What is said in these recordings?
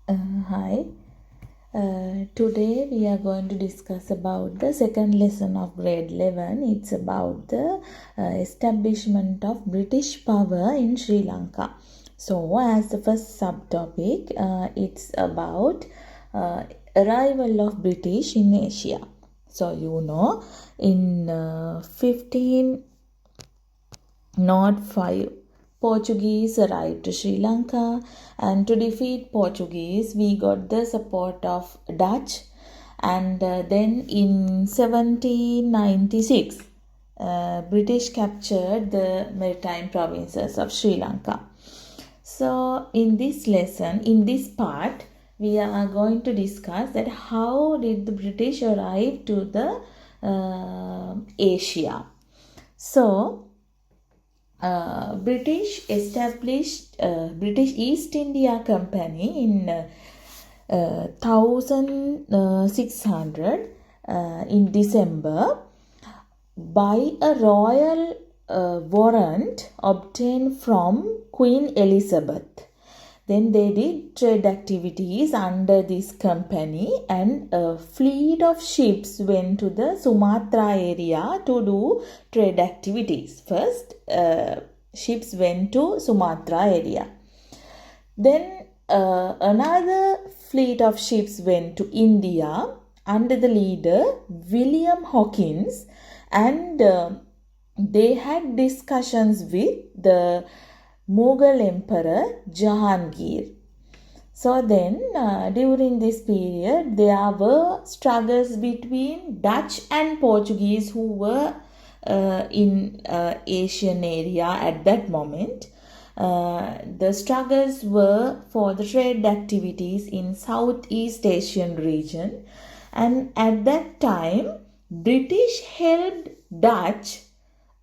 Hi. Today we are going to discuss about the second lesson of grade 11. It's about the establishment of British power in Sri Lanka. So as the first subtopic, it's about arrival of British in Asia. So in 1505 Portuguese arrived to Sri Lanka, and to defeat Portuguese we got the support of Dutch, and then in 1796 British captured the maritime provinces of Sri Lanka. So in this lesson, in this part, we are going to discuss that how did the British arrive to the Asia. So British established British East India Company in 1600 in December by a royal warrant obtained from Queen Elizabeth. Then they did trade activities under this company, and a fleet of ships went to the Sumatra area to do trade activities. First, ships went to Sumatra area. Then another fleet of ships went to India under the leader William Hawkins, and they had discussions with the Mughal Emperor Jahangir. So then during this period there were struggles between Dutch and Portuguese who were in Asian area at that moment. The struggles were for the trade activities in Southeast Asian region, and at that time British helped Dutch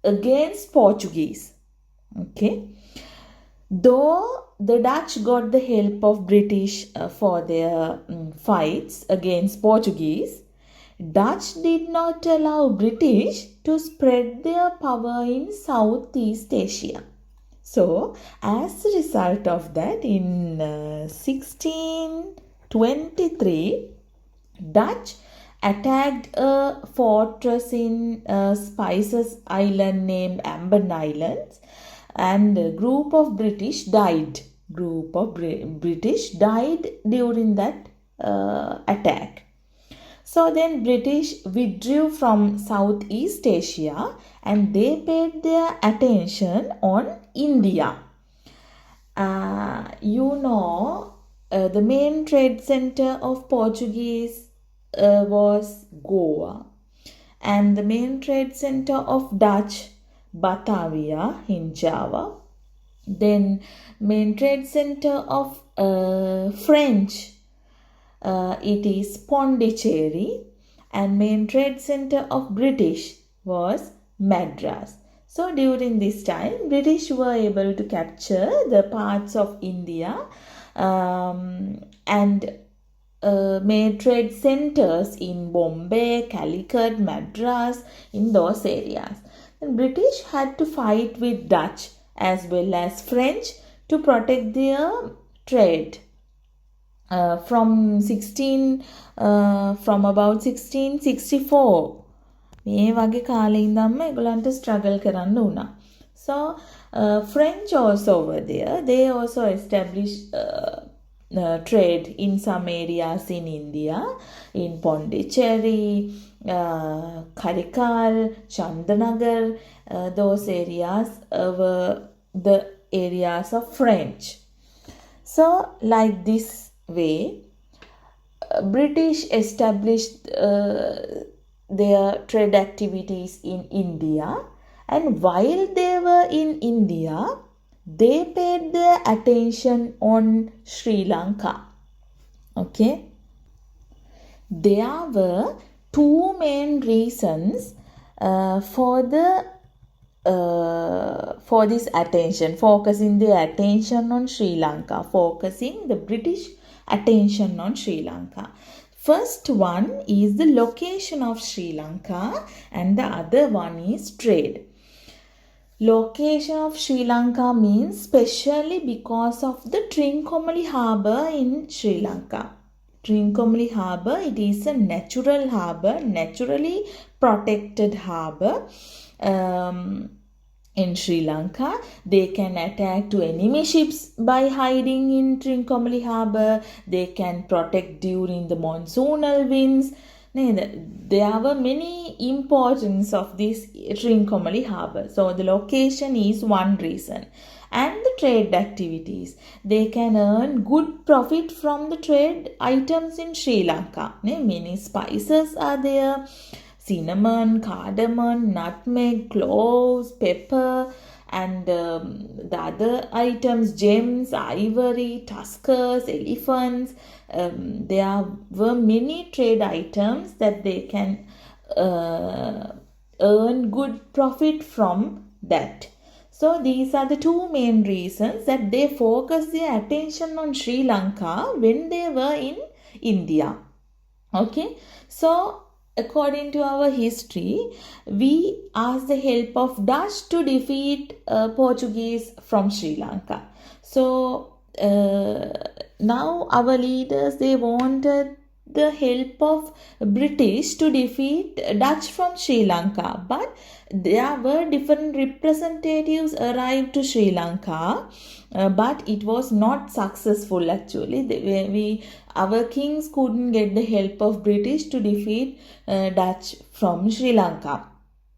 against Portuguese. Okay. Though the Dutch got the help of British for their fights against Portuguese, Dutch did not allow British to spread their power in Southeast Asia. So, as a result of that, in 1623, Dutch attacked a fortress in Spices Island named Ambon Islands, and a group of British died. British died during that attack. So then British withdrew from Southeast Asia, and they paid their attention on India. The main trade center of Portuguese was Goa, and the main trade center of Dutch, Batavia in Java. Then main trade center of French, it is Pondicherry, and main trade center of British was Madras. So during this time British were able to capture the parts of India, and made trade centers in Bombay, Calicut, Madras, in those areas. And British had to fight with Dutch as well as French to protect their trade. From about 1664 මේ වගේ කාලේ ඉඳන්ම ඒගොල්ලන්ට struggle කරන්න වුණා. So French also over there, they also established trade in some areas in India, in Pondicherry, Karikal, Chandanagar. Those areas were the areas of French. So like this way, British established their trade activities in India, and while they were in India, they paid their attention on Sri Lanka. Okay. There were two main reasons for this attention, focusing their attention on Sri Lanka, focusing the British attention on Sri Lanka. First one is the location of Sri Lanka, and the other one is trade. Location of Sri Lanka means specially because of the Trincomalee harbour in Sri Lanka. Trincomalee harbour, it is a natural harbour, naturally protected harbour. In Sri Lanka, they can attack to enemy ships by hiding in Trincomalee harbour. They can protect during the monsoonal winds. There were many importance of this Trincomalee harbour. So the location is one reason. And the trade activities. They can earn good profit from the trade items in Sri Lanka. Many spices are there. Cinnamon, cardamom, nutmeg, cloves, pepper, and the other items, gems, ivory, tuskers, elephants. There were many trade items that they can earn good profit from that. So these are the two main reasons that they focus their attention on Sri Lanka when they were in India. Okay, so according to our history, we asked the help of Dutch to defeat Portuguese from Sri Lanka. So now our leaders, they wanted the help of British to defeat Dutch from Sri Lanka, but there were different representatives arrived to Sri Lanka, but it was not successful actually. Our kings couldn't get the help of British to defeat Dutch from Sri Lanka.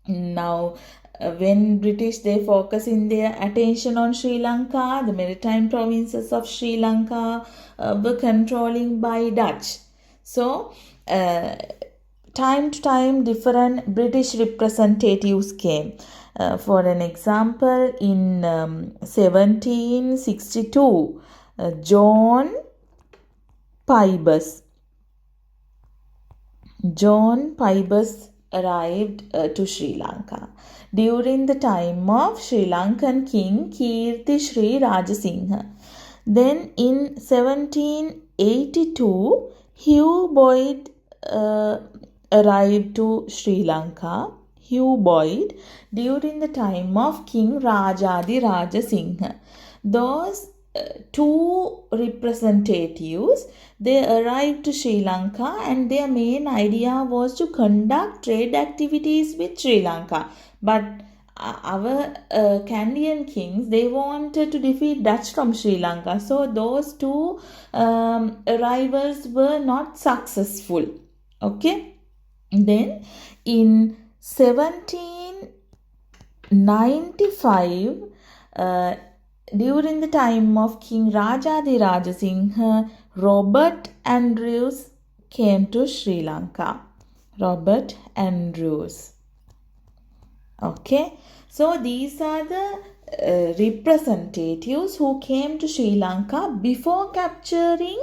Now, when British, they focus in their attention on Sri Lanka, the maritime provinces of Sri Lanka were controlling by Dutch. So, time to time, different British representatives came. For an example, in 1762, John Pybus arrived to Sri Lanka during the time of Sri Lankan King Kirti Sri Rajasinghe. Then in 1782, Hugh Boyd arrived to Sri Lanka. Hugh Boyd during the time of King Rajadi Rajasinghe. Those two representatives, they arrived to Sri Lanka, and their main idea was to conduct trade activities with Sri Lanka. But our Canadian kings, they wanted to defeat Dutch from Sri Lanka. So those two arrivals were not successful. Okay. Then in 1795, during the time of King Rajadi Rajasinghe, Robert Andrews came to Sri Lanka. Robert Andrews. Okay, so these are the representatives who came to Sri Lanka before capturing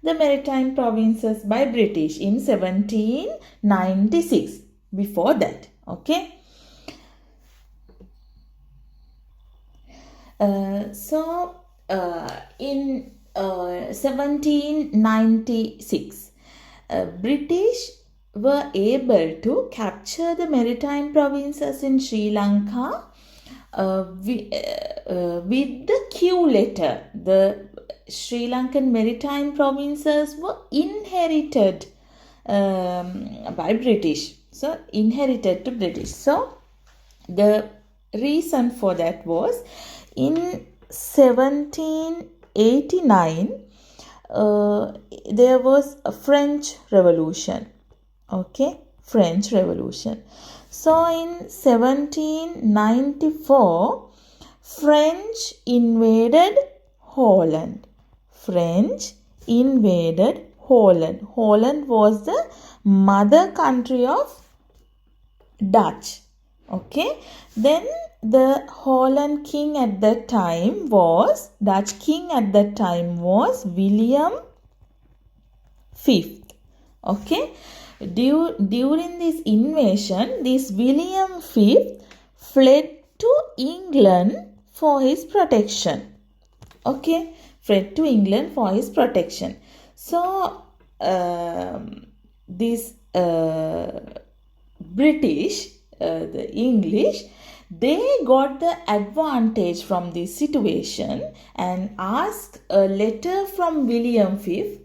the maritime provinces by British in 1796. Before that, okay. In 1796, British were able to capture the maritime provinces in Sri Lanka with the Q letter. The Sri Lankan maritime provinces were inherited by British. So, inherited to British. So, the reason for that was in 1789, there was a French Revolution. Okay, French Revolution. So in 1794, French invaded Holland. French invaded Holland. Holland was the mother country of Dutch. Okay, then the Holland king at that time was, Dutch king at that time was William V. Okay, during this invasion, this William V fled to England for his protection. Okay, fled to England for his protection. So, this British, the English, They got the advantage from this situation and asked a letter from William V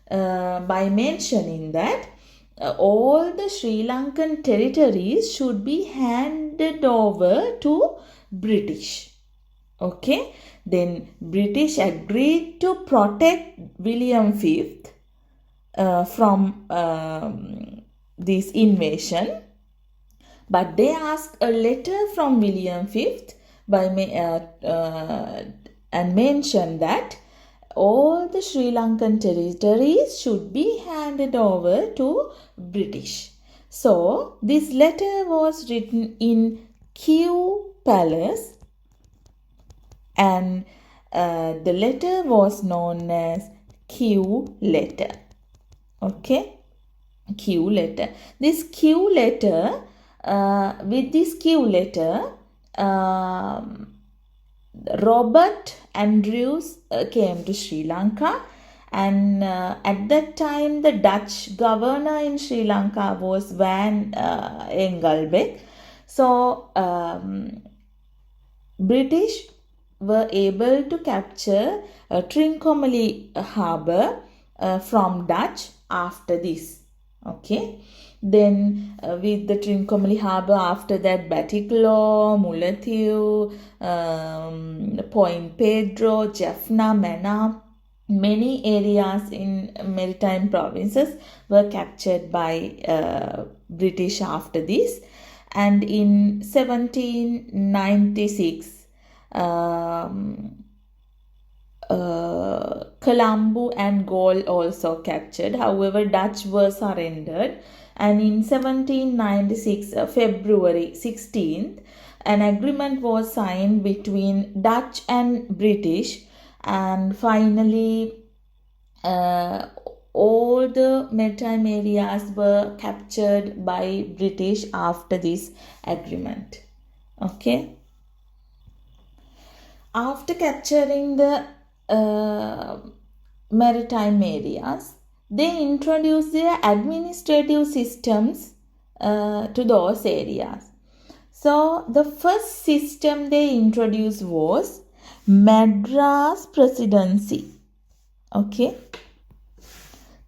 by mentioning that all the Sri Lankan territories should be handed over to British. Okay, then British agreed to protect William V from this invasion, but they asked a letter from William V and mentioned that all the Sri Lankan territories should be handed over to British. So this letter was written in Kew Palace, and the letter was known as Kew letter. Okay, Kew letter. This Kew letter, with this Kew letter, Robert Andrews came to Sri Lanka, and at that time the Dutch governor in Sri Lanka was Van Engelbeck. So British were able to capture Trincomalee harbour from Dutch after this. Okay, then with the Trincomalee harbour, after that Batticaloa, Mullaitivu, Point Pedro, Jaffna, Mannar, many areas in maritime provinces were captured by British after this. And in 1796, Colombo and Galle also captured. However, Dutch were surrendered. And in 1796, February 16th, an agreement was signed between Dutch and British, and finally all the maritime areas were captured by British after this agreement. Okay. After capturing the maritime areas, they introduced their administrative systems to those areas. So the first system they introduced was Madras Presidency. Okay.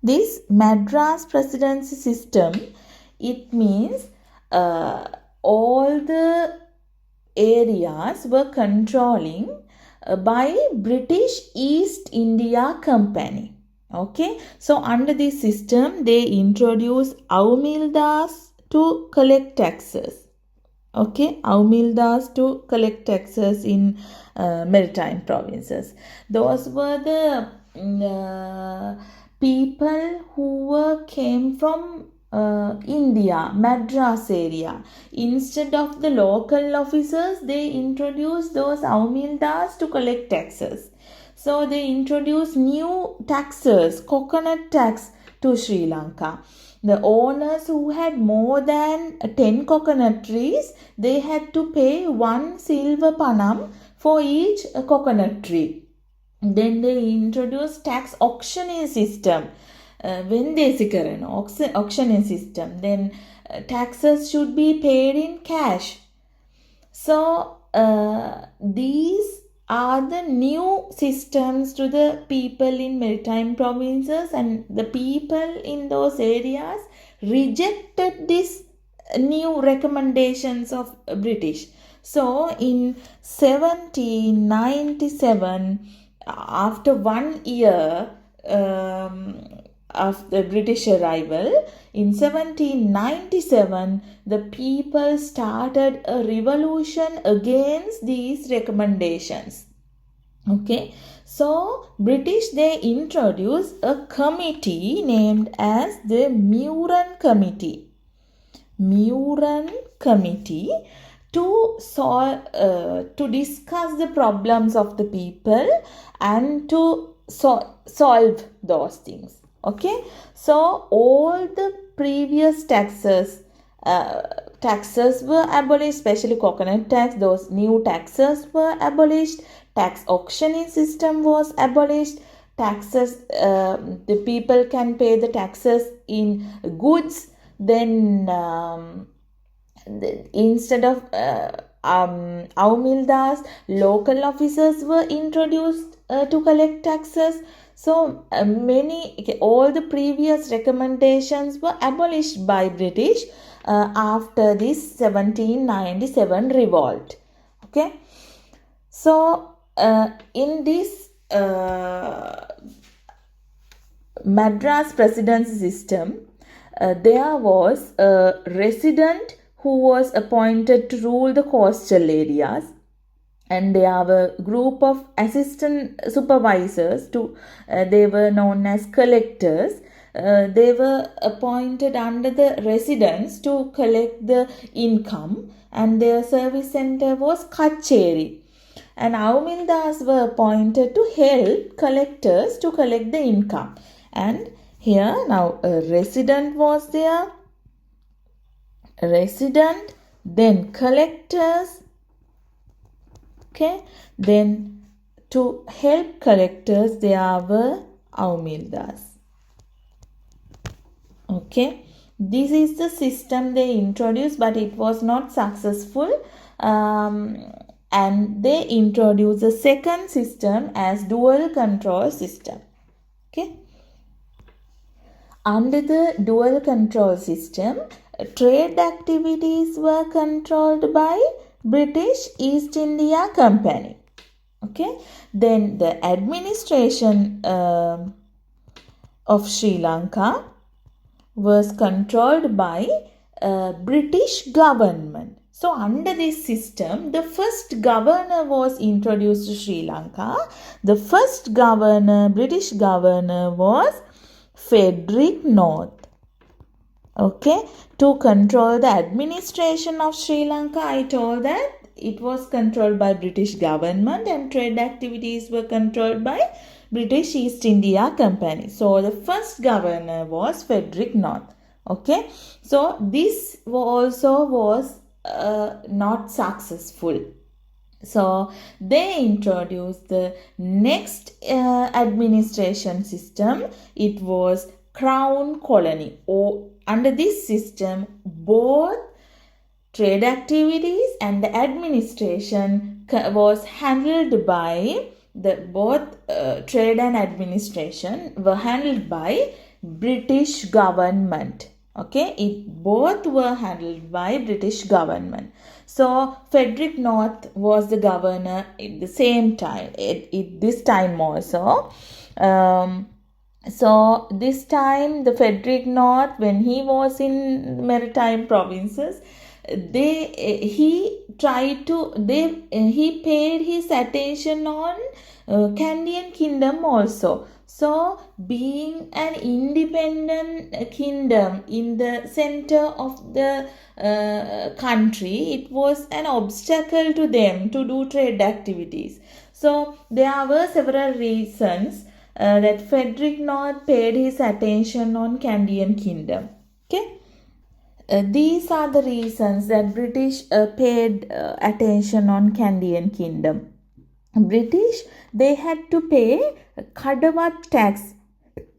This Madras Presidency system, it means all the areas were controlling by British East India Company. Okay, so under this system they introduced Aumildas to collect taxes. Okay, Aumildas to collect taxes in maritime provinces. Those were the people who came from India, Madras area. Instead of the local officers, they introduced those Aumildas to collect taxes. So they introduced new taxes, coconut tax to Sri Lanka. The owners who had more than 10 coconut trees, they had to pay 1 silver panam for each coconut tree. Then they introduced tax auctioning system. Auctioning system. Then taxes should be paid in cash. So these are the new systems to the people in maritime provinces, and the people in those areas rejected these new recommendations of British. So in 1797, after 1 year of the British arrival, in 1797, the people started a revolution against these recommendations. Okay, so British, they introduced a committee named as the Murran Committee. Murran Committee to discuss the problems of the people and to solve those things. Okay, so all the previous taxes were abolished, especially coconut tax. Those new taxes were abolished. Tax auctioning system was abolished. Taxes, the people can pay the taxes in goods. Then instead of Aumildas, local officers were introduced to collect taxes. So all the previous recommendations were abolished by British after this 1797 revolt. Okay, so in this Madras presidency system, there was a resident who was appointed to rule the coastal areas, and there were a group of assistant supervisors they were known as collectors. They were appointed under the residents to collect the income, and their service center was Kacheri. And Aumildas were appointed to help collectors to collect the income. And here now a resident was there, then collectors. Okay, then to help collectors there were Aumildas. Okay, this is the system they introduced, but it was not successful. And they introduced a second system as dual control system. Okay. Under the dual control system, trade activities were controlled by British East India Company. Okay. Then the administration of Sri Lanka was controlled by British government. So under this system, the first governor was introduced to Sri Lanka. The first governor, British governor, was Frederick North. Okay, to control the administration of Sri Lanka, I told that it was controlled by British government and trade activities were controlled by British East India Company. So the first governor was Frederick North. Okay, so this also was not successful. So they introduced the next administration system. It was Crown Colony. Under this system, both trade activities and the administration was handled by both trade and administration were handled by British government. Okay, both were handled by British government. So Frederick North was the governor at the same time. This time also. So this time the Frederick North, when he was in maritime provinces, he paid his attention on Candian Kingdom also. So being an independent kingdom in the center of the country, it was an obstacle to them to do trade activities. So there were several reasons that Frederick North paid his attention on Candian Kingdom. Okay. These are the reasons that British paid attention on Candian Kingdom. British, they had to pay Kadavat tax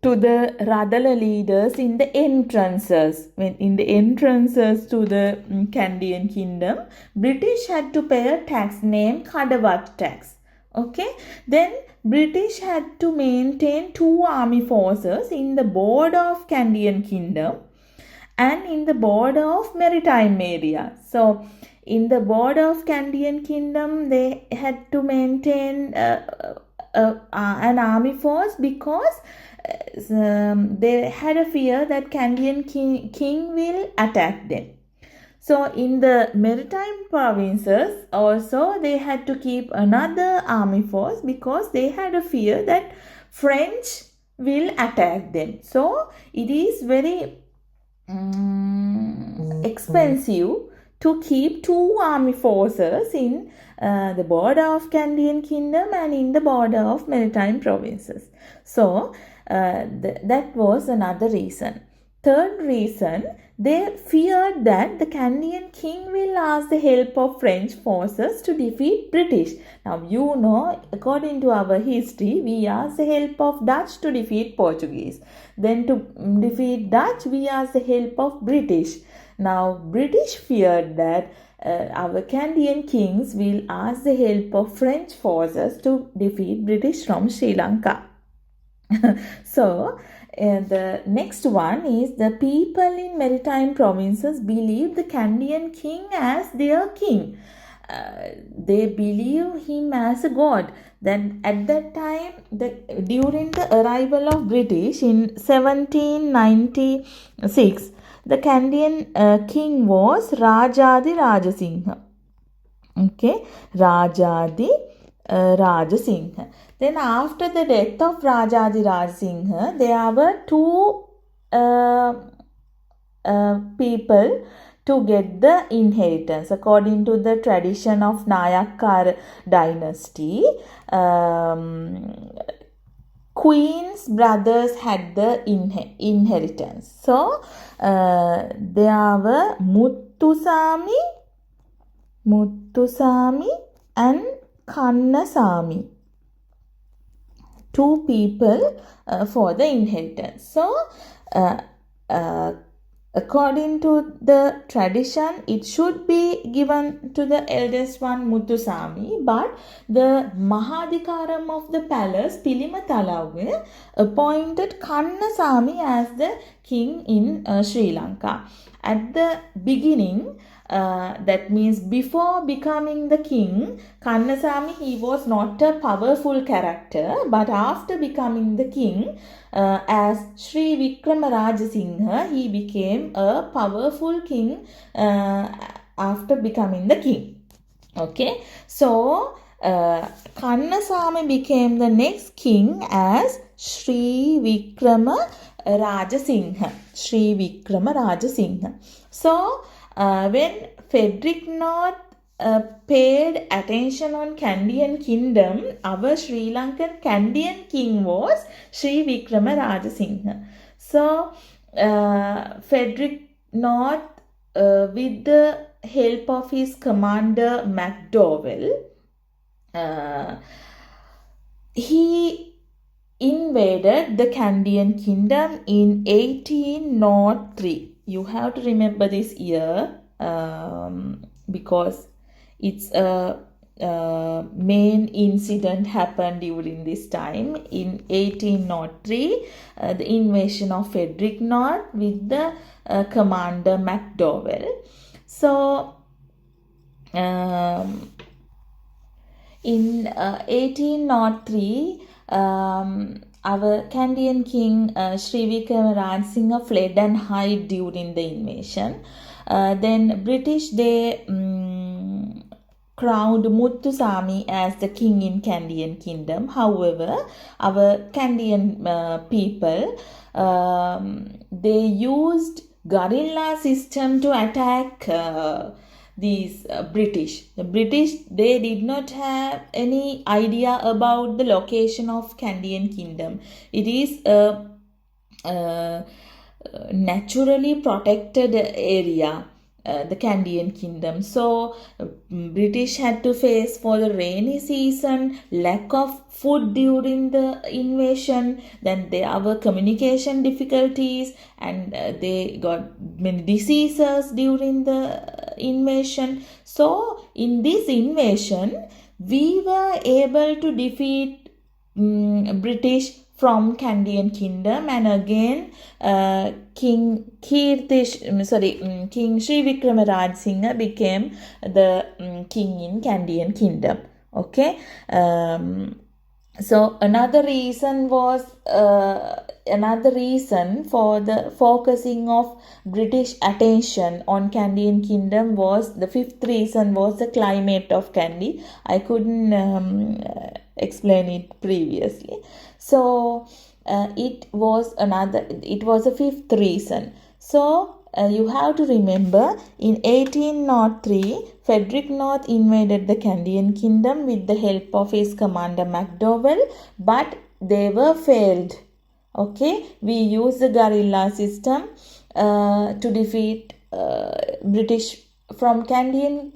to the Radala leaders in the entrances. In the entrances to the Candian Kingdom, British had to pay a tax named Kadavat tax. Okay, then British had to maintain 2 army forces in the border of Candian Kingdom and in the border of maritime area. So in the border of Candian Kingdom, they had to maintain an army force because they had a fear that Candian king will attack them. So in the maritime provinces also they had to keep another army force because they had a fear that French will attack them. So it is very expensive to keep 2 army forces in the border of Candian Kingdom and in the border of maritime provinces. So that was another reason. third reason, they feared that the Canadian king will ask the help of French forces to defeat British. Now, you know, according to our history, we asked the help of Dutch to defeat Portuguese. Then to defeat Dutch, we asked the help of British. Now, British feared that our Canadian kings will ask the help of French forces to defeat British from Sri Lanka. So, the next one is the people in maritime provinces believe the Canadian king as their king. They believe him as a god. Then at that time, during the arrival of British in 1796, the Canadian king was Rajadi Rajasingha. Okay, Rajadi Rajasingha. Then after the death of Rajadi Rajasingha, there were two people to get the inheritance. According to the tradition of Nayakar dynasty, Queen's brothers had the inheritance. So, there were Muttusami and Kannasami. Two people for the inheritance. So, according to the tradition, it should be given to the eldest one, Muttusami, but the Mahadikaram of the palace, Pilimatalawe, appointed Kannasami as the king in Sri Lanka. At the beginning, that means before becoming the king, Kannasami, he was not a powerful character, but after becoming the king, as Sri Vikramarajasingha, he became a powerful king after becoming the king. Okay, so Kannasami became the next king as Sri Vikramarajasingha. So, when Frederick North paid attention on Canadian kingdom, our Sri Lankan Canadian king was Sri Vikramarajasingha. So, Frederick North, with the help of his commander McDowell, he invaded the Canadian kingdom in 1803. You have to remember this year because it's a main incident happened during this time. In 1803, the invasion of Frederick North with the commander McDowell. So, in 1803, our Canadian king Sri Vikramarajasingha fled and hid during the invasion. Then British, they crowned Muttusami as the king in Canadian kingdom. However, our Canadian people, they used guerrilla system to attack these British. The British, they did not have any idea about the location of Canadian kingdom. It is a naturally protected area, the Canadian kingdom. So, British had to face for the rainy season, lack of food during the invasion, then there were communication difficulties, and they got many diseases during the invasion. So, in this invasion, we were able to defeat British from Canadian kingdom, and again King Sri Vikramarajasingha became the king in Canadian kingdom. Okay, so another reason for the focusing of British attention on Canadian kingdom was, the fifth reason was the climate of Candy. I couldn't explain it previously. So it was a fifth reason. So you have to remember, in 1803, Frederick North invaded the Canadian kingdom with the help of his commander McDowell, but they were failed. Okay, we used the guerrilla system. to defeat British from Canadian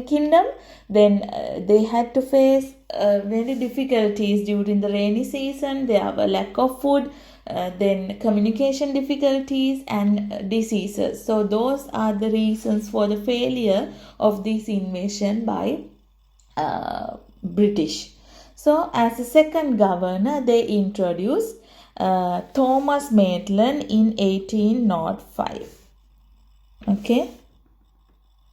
Kingdom. Then they had to face many difficulties during the rainy season. There were lack of food, then communication difficulties and diseases. So those are the reasons for the failure of this invasion by British. So as a second governor, they introduced Thomas Maitland in 1805. Okay.